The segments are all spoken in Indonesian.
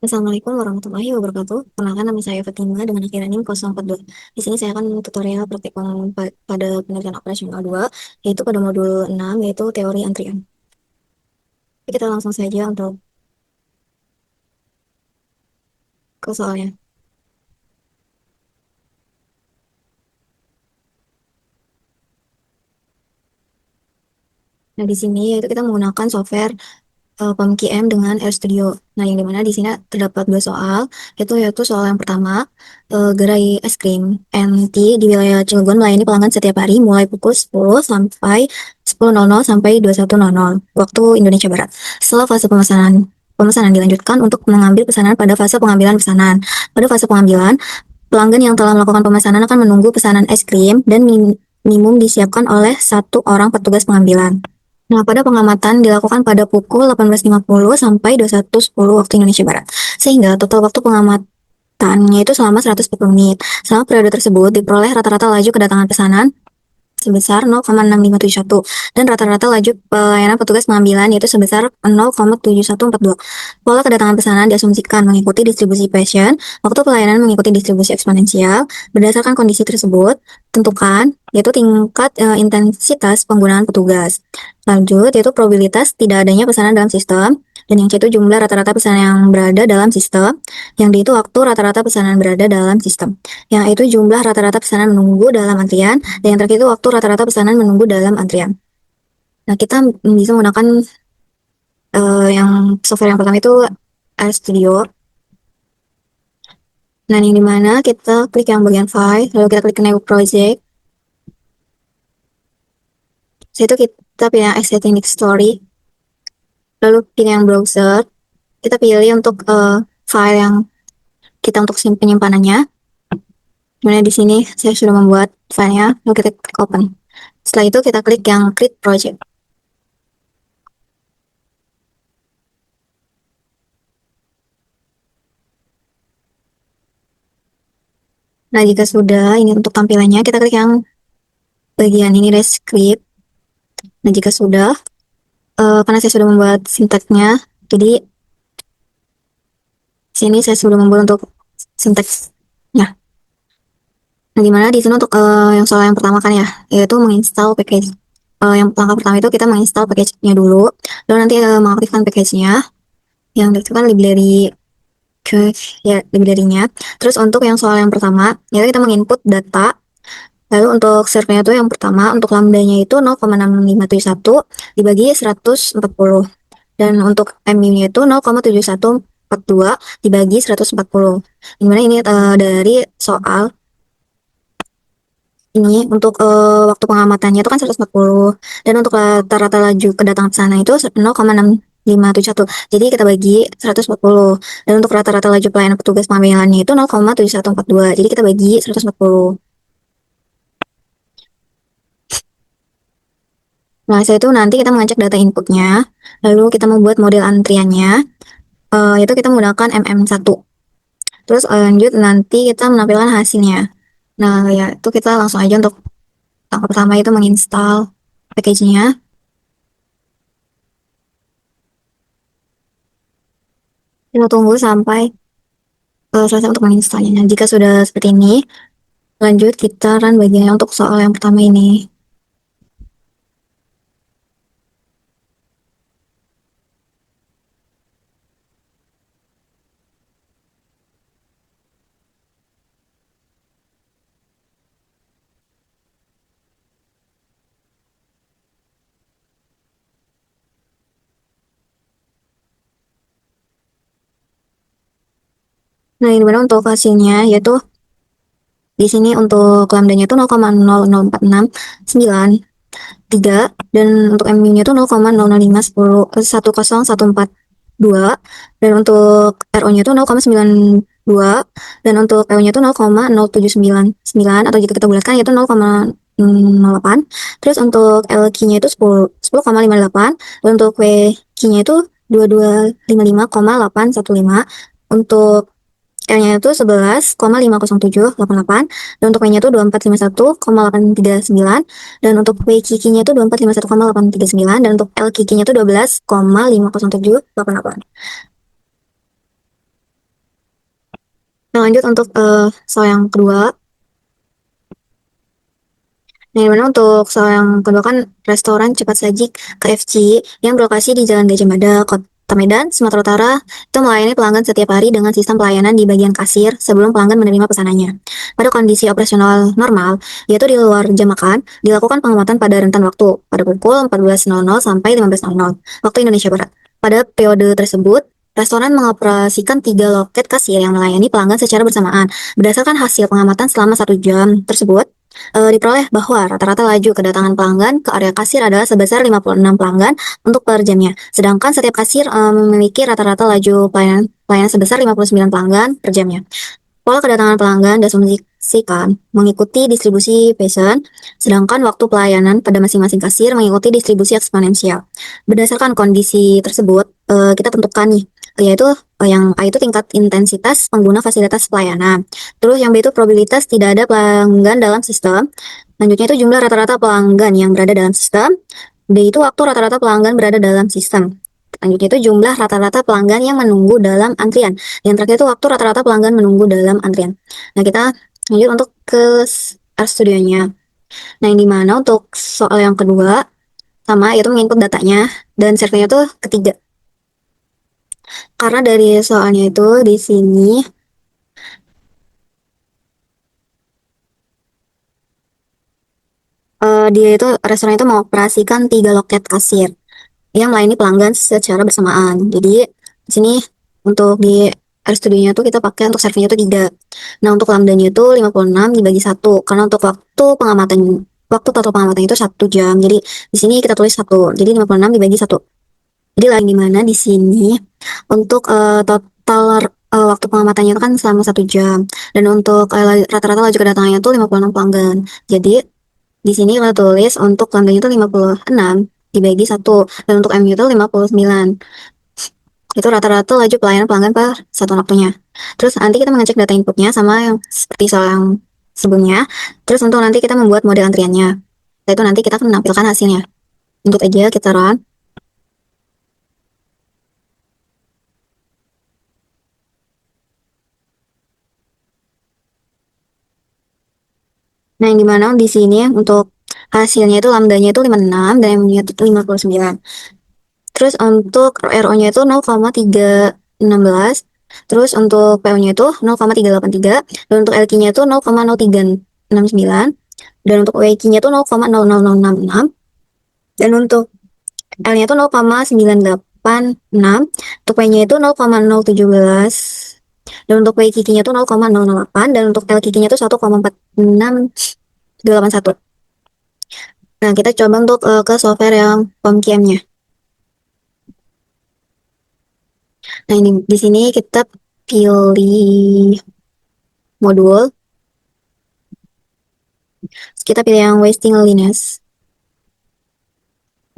Assalamualaikum warahmatullahi wabarakatuh. Perkenalkan nama saya Fatima dengan akhiran NIM 042. Di sini saya akan tutorial praktikum pada penelitian operasional 2, yaitu pada modul 6, yaitu teori antrian. Jadi kita langsung saja untuk ke soalnya. Nah, di sini yaitu kita menggunakan software PMQM dengan RStudio. Nah, yang dimana di sini terdapat dua soal, yaitu soal yang pertama, gerai es krim MT di wilayah Cilegon melayani pelanggan setiap hari mulai pukul 10 sampai 10.00 sampai 21.00 waktu Indonesia Barat. Setelah fase pemesanan dilanjutkan untuk mengambil pesanan pada fase pengambilan pesanan. Pada fase pengambilan, pelanggan yang telah melakukan pemesanan akan menunggu pesanan es krim dan minimum disiapkan oleh satu orang petugas pengambilan. Nah, pada pengamatan dilakukan pada pukul 18.50 sampai 21.10 waktu Indonesia Barat. Sehingga total waktu pengamatannya itu selama 140 menit. Selama periode tersebut diperoleh rata-rata laju kedatangan pesanan sebesar 0,6571 dan rata-rata laju pelayanan petugas pengambilan yaitu sebesar 0,7142. Pola kedatangan pesanan diasumsikan mengikuti distribusi Poisson, waktu pelayanan mengikuti distribusi eksponensial. Berdasarkan kondisi tersebut, tentukan yaitu tingkat intensitas penggunaan petugas. Lanjut, yaitu probabilitas tidak adanya pesanan dalam sistem, dan yang C itu jumlah rata-rata pesanan yang berada dalam sistem, yang D itu waktu rata-rata pesanan berada dalam sistem, yang E itu jumlah rata-rata pesanan menunggu dalam antrian, dan yang terakhir itu waktu rata-rata pesanan menunggu dalam antrian. Nah, kita bisa menggunakan yang software yang pertama itu RStudio. Nah, yang dimana kita klik yang bagian file, lalu kita klik new project. Setelah itu kita pilih yang Exciting Story, lalu pilih yang browser. Kita pilih untuk file yang kita untuk penyimpanannya. Dimana di sini saya sudah membuat filenya, lalu kita klik open. Setelah itu kita klik yang create project. Nah, jika sudah, ini untuk tampilannya, kita klik yang bagian ini, rescript. Nah, jika sudah, karena saya sudah membuat sintaksnya, jadi sini saya sudah membuat untuk sintaksnya. Nah, dimana di sini untuk yang soal yang pertama kan ya, yaitu menginstal package. Yang langkah pertama itu kita menginstal package-nya dulu, lalu nanti mengaktifkan package-nya, yang itu kan library ke ya library-nya. Terus untuk yang soal yang pertama, yaitu kita menginput data. Lalu untuk servernya itu yang pertama, untuk lambdanya itu 0,6571 dibagi 140. Dan untuk MU-nya itu 0,7142 dibagi 140. Dimana ini dari soal ini untuk waktu pengamatannya itu kan 140. Dan untuk rata-rata laju kedatangan sana itu 0,6571. Jadi kita bagi 140. Dan untuk rata-rata laju pelayanan petugas pengambilannya itu 0,7142. Jadi kita bagi 140. Nah, setelah itu nanti kita mengecek data inputnya, lalu kita membuat model antriannya, itu kita menggunakan MM1. Terus lanjut nanti kita menampilkan hasilnya. Nah, ya itu kita langsung aja untuk langkah pertama itu menginstal package-nya. Kita tunggu sampai selesai untuk menginstalnya. Nah, jika sudah seperti ini, lanjut kita run bagiannya untuk soal yang pertama ini. Nah, ini benar untuk hasilnya, yaitu di sini untuk lambdanya itu 0,00469 dan untuk MU-nya itu 0,00510142 dan untuk RO-nya itu 0,92 dan untuk PO-nya itu 0,0799 atau jika kita bulatkan itu 0,08. Terus untuk LQ-nya itu 10,58 dan untuk WQ-nya itu 2255,815. Untuk L-nya itu 11,50788 dan untuk W-nya itu 2451,839 dan untuk W Kiki-nya itu 2451,839 dan untuk L Kiki-nya itu 12,50788. lanjut untuk soal yang kedua. Nah, yang mana untuk soal yang kedua kan restoran cepat saji KFC yang berlokasi di Jalan Gajah Mada, Kota Medan, Sumatera Utara, itu melayani pelanggan setiap hari dengan sistem pelayanan di bagian kasir sebelum pelanggan menerima pesanannya. Pada kondisi operasional normal, yaitu di luar jam makan, dilakukan pengamatan pada rentan waktu, pada pukul 14.00 sampai 15.00, waktu Indonesia Barat. Pada periode tersebut, restoran mengoperasikan 3 loket kasir yang melayani pelanggan secara bersamaan. Berdasarkan hasil pengamatan selama 1 jam tersebut, diperoleh bahwa rata-rata laju kedatangan pelanggan ke area kasir adalah sebesar 56 pelanggan untuk per jamnya. Sedangkan setiap kasir memiliki rata-rata laju pelayanan sebesar 59 pelanggan per jamnya. Pola kedatangan pelanggan diasumsikan mengikuti distribusi Pearson, sedangkan waktu pelayanan pada masing-masing kasir mengikuti distribusi eksponensial. Berdasarkan kondisi tersebut, kita tentukan nih, yaitu yang A itu tingkat intensitas pengguna fasilitas pelayanan. Terus yang B itu probabilitas tidak ada pelanggan dalam sistem. Selanjutnya itu jumlah rata-rata pelanggan yang berada dalam sistem. D itu waktu rata-rata pelanggan berada dalam sistem. Selanjutnya itu jumlah rata-rata pelanggan yang menunggu dalam antrian. Yang terakhir itu waktu rata-rata pelanggan menunggu dalam antrian. Nah, kita lanjut untuk ke RStudionya. Nah, yang dimana untuk soal yang kedua, sama yaitu menginput datanya, dan surveinya itu ketiga. Karena dari soalnya itu di sini dia itu restoran itu mengoperasikan 3 loket kasir yang melayani pelanggan secara bersamaan. Jadi di sini untuk di RStudionya tuh kita pakai untuk surveinya tuh 3. Nah, untuk lambdanya itu 56 dibagi 1 karena untuk waktu total pengamatan itu 1 jam. Jadi di sini kita tulis 1. Jadi 56 dibagi 1. Jadi lain di mana di sini untuk total waktu pengamatannya itu kan selama 1 jam, dan untuk rata-rata laju kedatangannya itu 56 pelanggan. Jadi di sini kita tulis untuk lambdanya itu 56 dibagi 1, dan untuk M-nya itu 59. Itu rata-rata laju pelayanan pelanggan per satu waktunya. Terus nanti kita mengecek data inputnya sama yang seperti soal yang sebelumnya. Terus untuk nanti kita membuat model antriannya. Setelah itu nanti kita akan menampilkan hasilnya. Input aja kita run. Nah, yang dimana di sini untuk hasilnya itu lambdanya itu 56 dan M-nya itu 59. Terus untuk RO-nya itu 0,316. Terus untuk PO-nya itu 0,383. Dan untuk LQ-nya itu 0,0369. Dan untuk WQ-nya itu 0,00066. Dan untuk L-nya itu 0,986. Untuk P-nya itu 0,017. Dan untuk WQQ-nya itu 0,008. Dan untuk LQQ-nya itu 1,46281. Nah, kita coba untuk ke software yang POMQM-nya. Nah, ini di sini kita pilih modul. Kita pilih yang wasting liness.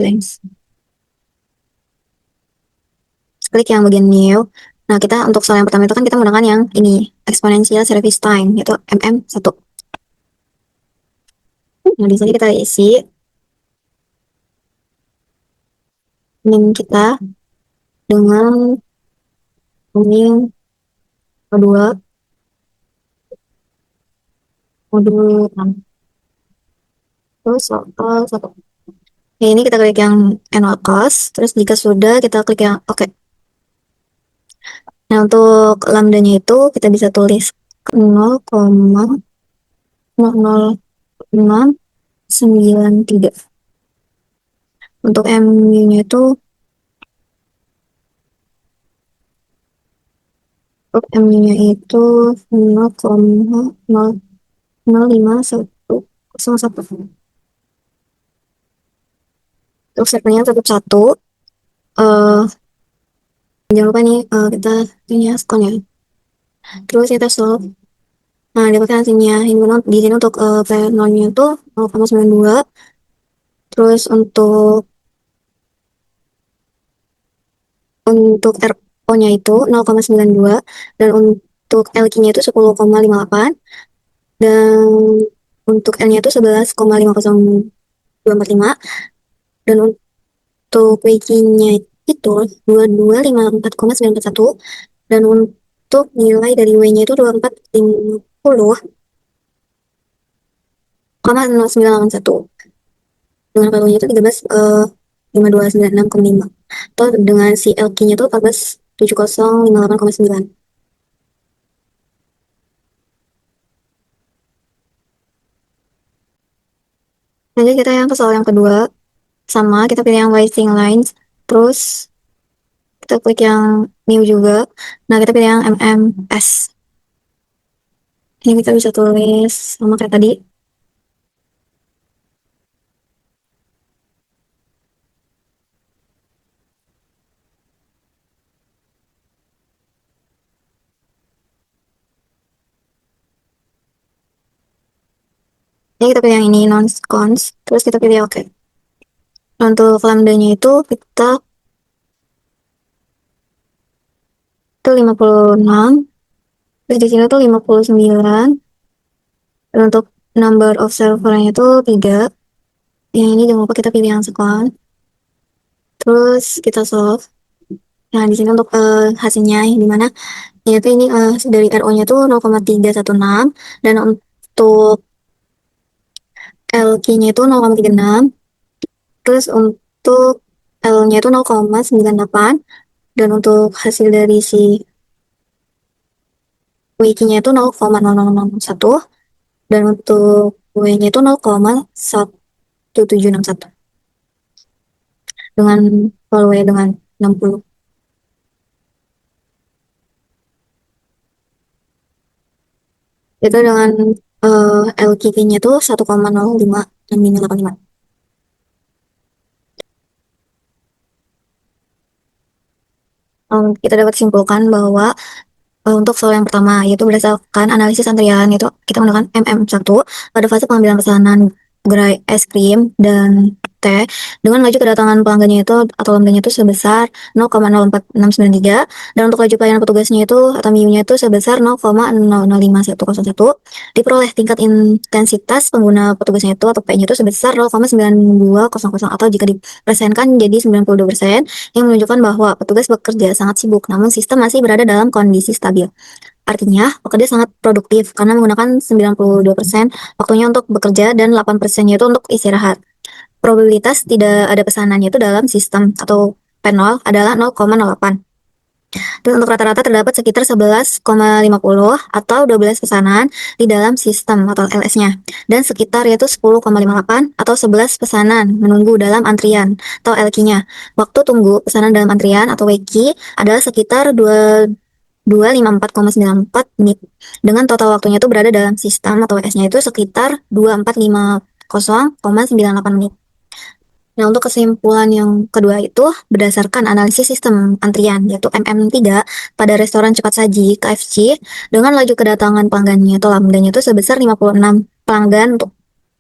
Blanks. Klik yang bagian new. Nah, kita untuk soal yang pertama itu kan kita menggunakan yang ini, exponential service time, yaitu MM1. Nah, di sini kita isi min kita dengan min kedua modul 6. Terus soal 1. Nah, ini kita klik yang annual cost. Terus jika sudah, kita klik yang oke. Nah, untuk lambdanya itu kita bisa tulis 0,00693. Untuk MU-nya itu untuk MU-nya itu 0,0050101. Untuk segmennya tetap 1. eh Jangan lupa nih, kita punya skonnya. Terus kita solve. Nah, dapatkan hasilnya. Ini di sini untuk P0-nya itu 0,92. Terus untuk RO-nya itu 0,92, dan untuk LQ-nya itu 10,58, dan untuk L-nya itu 11,50245, dan untuk WQ-nya itu 2254,941, dan untuk untuk nilai dari W-nya itu 2450,0981. Dengan valuenya itu 13 5296,5. Atau dengan si LQ-nya itu 147058,9. Lanjut kita yang ke soal yang kedua. Sama, kita pilih yang Wasting Lines. Terus kita klik yang New juga. Nah, kita pilih yang MMS. Ini kita bisa tulis sama kayak tadi. Ini kita pilih yang ini, non-cons. Terus kita pilih OK. Nah, untuk lambda-nya itu kita itu 56. Terus di sini tuh 59. Dan untuk number of servernya itu 3. Yang ini jangan lupa kita pilih yang second. Terus kita solve. Nah, di sini untuk hasilnya di mana yaitu ini dari RO-nya tuh 0,316 dan untuk LQ-nya itu 0,36. Terus untuk L-nya itu 0,98 dan untuk hasil dari si WQ-nya itu 0,0001 dan untuk W-nya itu 0,1761 dengan value dengan 60. Itu dengan LQV-nya itu 1,056585. Kita dapat simpulkan bahwa untuk soal yang pertama, yaitu berdasarkan analisis antrian, yaitu kita menggunakan MM1 pada fase pengambilan pesanan gerai es krim dan teh dengan laju kedatangan pelanggannya itu atau lambdanya itu sebesar 0,04693 dan untuk laju pelayanan petugasnya itu atau MIU-nya itu sebesar 0,005101 diperoleh tingkat intensitas pengguna petugasnya itu atau P-nya itu sebesar 0,9200 atau jika dipersenkan jadi 92% yang menunjukkan bahwa petugas bekerja sangat sibuk namun sistem masih berada dalam kondisi stabil. Artinya, pekerja sangat produktif karena menggunakan 92% waktunya untuk bekerja dan 8%-nya itu untuk istirahat. Probabilitas tidak ada pesanannya itu dalam sistem atau P0 adalah 0,08. Dan untuk rata-rata terdapat sekitar 11,50 atau 12 pesanan di dalam sistem atau LS-nya. Dan sekitar yaitu 10,58 atau 11 pesanan menunggu dalam antrian atau LQ-nya. Waktu tunggu pesanan dalam antrian atau WQ adalah sekitar 254,94 menit. Dengan total waktunya itu berada dalam sistem atau WS-nya itu sekitar 2450,98 menit. Nah, untuk kesimpulan yang kedua itu berdasarkan analisis sistem antrian, yaitu MM3 pada restoran cepat saji KFC dengan laju kedatangan pelanggannya atau lambdanya itu sebesar 56 pelanggan untuk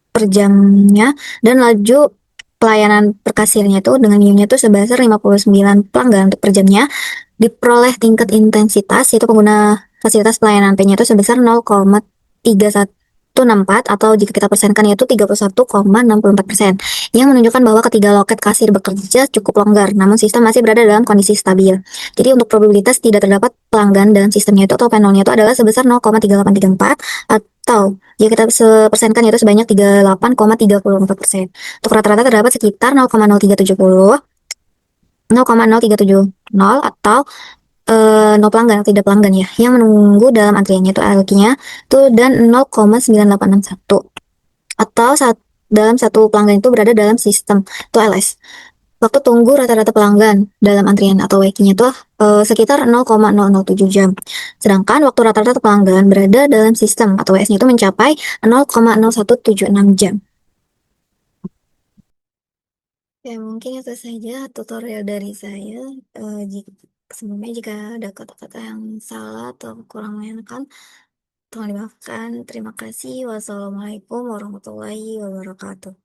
per jamnya dan laju pelayanan per kasirnya itu dengan MIU-nya itu sebesar 59 pelanggan untuk per jamnya diperoleh tingkat intensitas yaitu pengguna fasilitas pelayanan P-nya itu sebesar 0,3164 atau jika kita persenkan yaitu 31,64% yang menunjukkan bahwa ketiga loket kasir bekerja cukup longgar namun sistem masih berada dalam kondisi stabil. Jadi untuk probabilitas tidak terdapat pelanggan dalam sistemnya itu atau panelnya itu adalah sebesar 0,3834 atau jika kita persenkan yaitu sebanyak 38,34%. Untuk rata-rata terdapat sekitar 0,0370 0,0370 atau 0 pelanggan atau tidak pelanggan ya yang menunggu dalam antriannya itu LQ-nya itu dan 0,9861 atau dalam satu pelanggan itu berada dalam sistem itu LS. Waktu tunggu rata-rata pelanggan dalam antrian atau WQ-nya itu sekitar 0,007 jam. Sedangkan waktu rata-rata pelanggan berada dalam sistem atau WS-nya itu mencapai 0,0176 jam. Ya, mungkin itu saja tutorial dari saya. Sebelumnya jika ada kata-kata yang salah atau kurang menyenangkan, tolong dimaafkan. Terima kasih. Wassalamualaikum warahmatullahi wabarakatuh.